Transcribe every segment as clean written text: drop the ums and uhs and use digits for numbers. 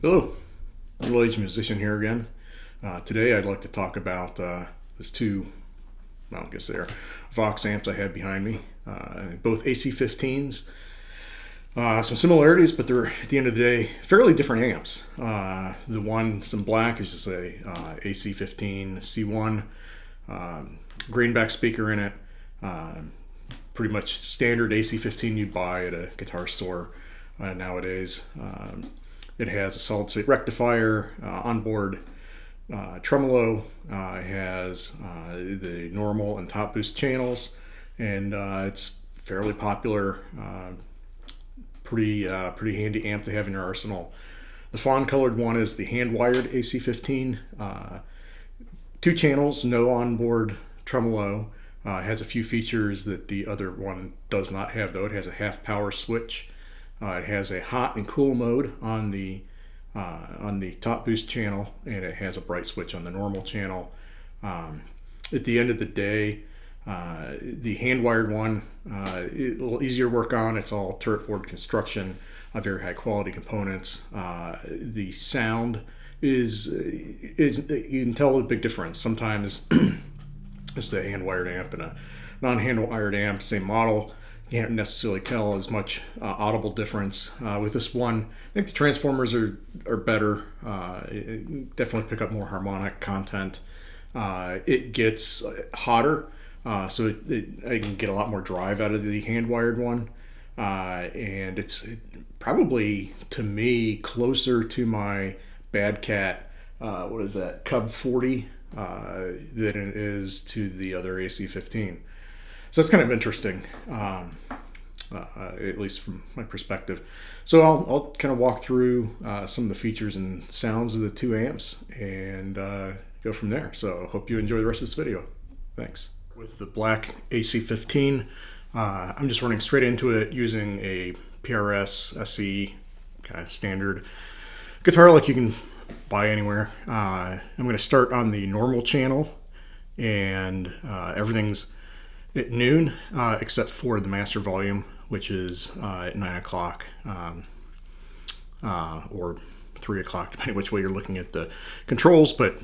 Hello, middle-aged musician here again. Today I'd like to talk about these two, well, I guess they're Vox amps I have behind me, both AC15s. Some similarities, but they're at the end of the day fairly different amps. The one that's in black is just a AC15 C1 greenback speaker in it. Pretty much standard AC15 you'd buy at a guitar store nowadays. It has a solid state rectifier, onboard tremolo. It has the normal and top boost channels, and it's fairly popular. Pretty handy amp to have in your arsenal. The fawn colored one is the hand wired AC15. Two channels, no onboard tremolo. It has a few features that the other one does not have, though. It has a half power switch. It has a hot and cool mode on the top boost channel, and it has a bright switch on the normal channel. At the end of the day, the hand wired one, a little easier to work on. It's all turret board construction, very high quality components. The sound is you can tell a big difference. Sometimes it's the hand wired amp and a non-hand wired amp, same model. You can't necessarily tell as much audible difference. With this one, I think the transformers are better. Definitely pick up more harmonic content. It gets hotter, so I can get a lot more drive out of the hand wired one. And it's probably, to me, closer to my Bad Cat, what is that, Cub 40, than it is to the other AC15. So that's kind of interesting, at least from my perspective. So I'll kind of walk through some of the features and sounds of the two amps and go from there. So hope you enjoy the rest of this video. Thanks. With the black AC15, I'm just running straight into it using a PRS SE kind of standard guitar like you can buy anywhere. I'm going to start on the normal channel, and everything's at noon, except for the master volume, which is at 9 o'clock or 3 o'clock, depending which way you're looking at the controls, but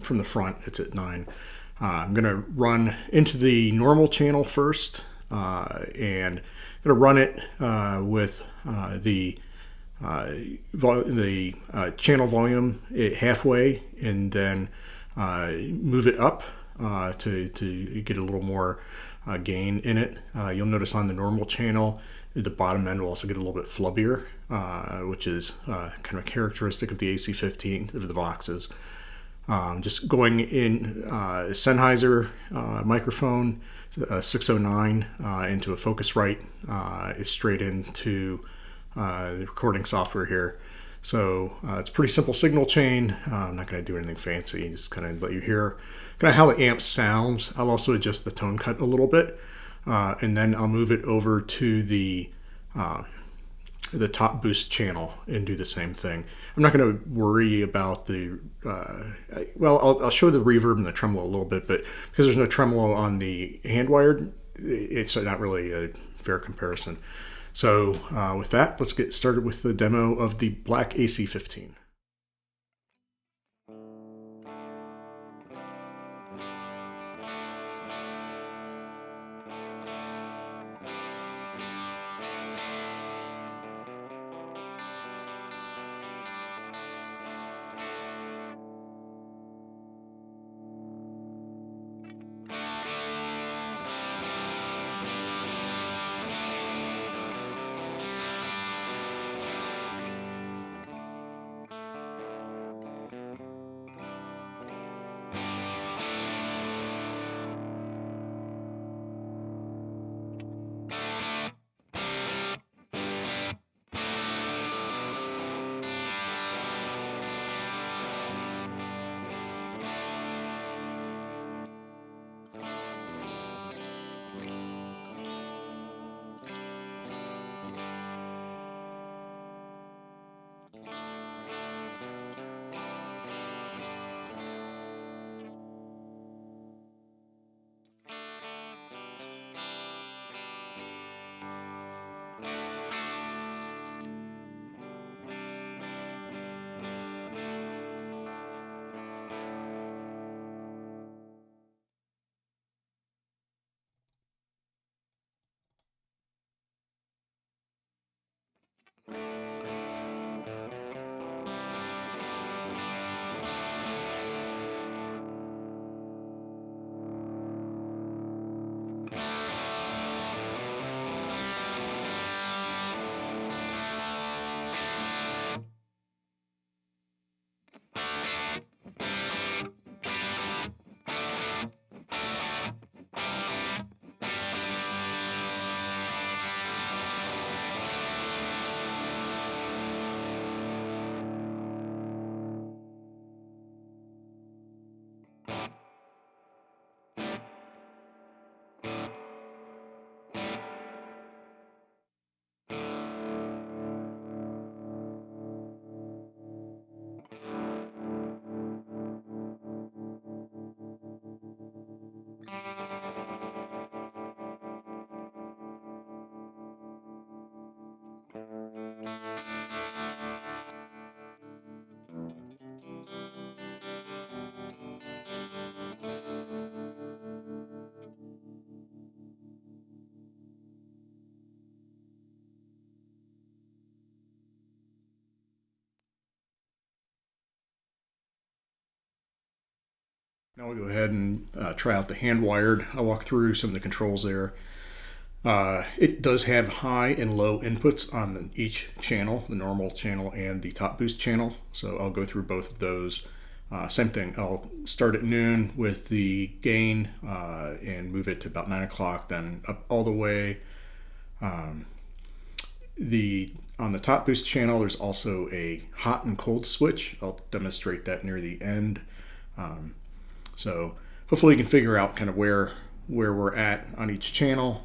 from the front, it's at 9. I'm going to run into the normal channel first, and I'm going to run it with the channel volume at halfway, and then move it up to get a little more gain in it. You'll notice on the normal channel, the bottom end will also get a little bit flubbier, which is kind of a characteristic of the AC15, of the Voxes. Just going in Sennheiser microphone, 609 into a Focusrite, is straight into the recording software here. So it's a pretty simple signal chain. I'm not going to do anything fancy, just kind of let you hear kind of how the amp sounds. I'll also adjust the tone cut a little bit, and then I'll move it over to the top boost channel and do the same thing. I'm not going to worry about the, well, I'll show the reverb and the tremolo a little bit, but because there's no tremolo on the hand wired, it's not really a fair comparison. So with that, let's get started with the demo of the black AC15. Now we'll go ahead and try out the hand wired. I'll walk through some of the controls there. It does have high and low inputs on each channel, the normal channel and the top boost channel. So I'll go through both of those. Same thing, I'll start at noon with the gain and move it to about 9 o'clock, then up all the way. On the top boost channel, there's also a hot and cold switch. I'll demonstrate that near the end. So hopefully you can figure out kind of where we're at on each channel.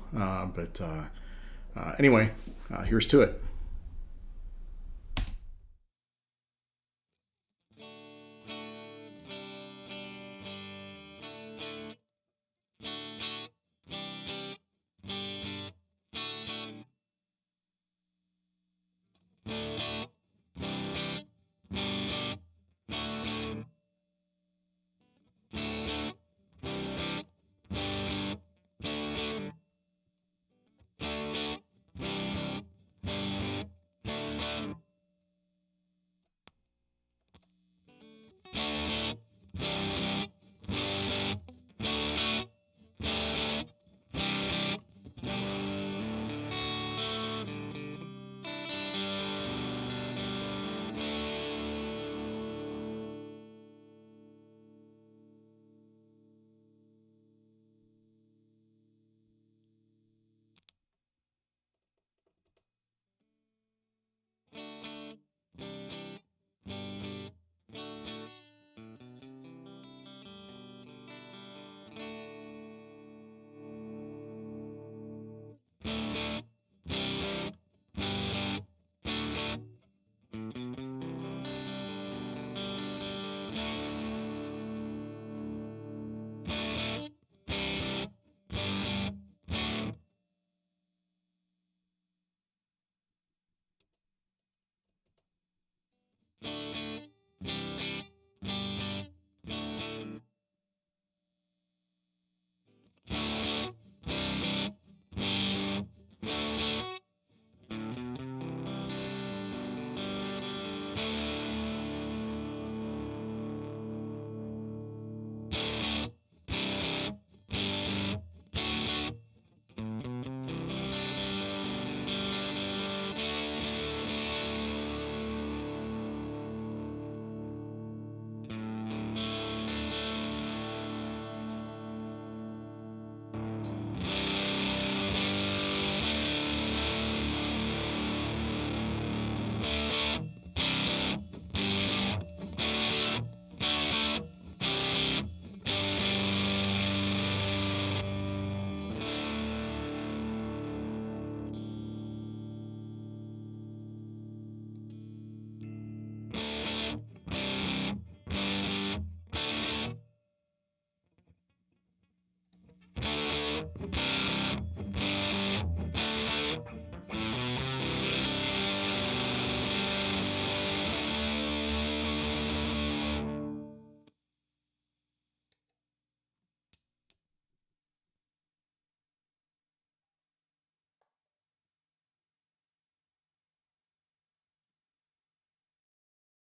Anyway, here's to it.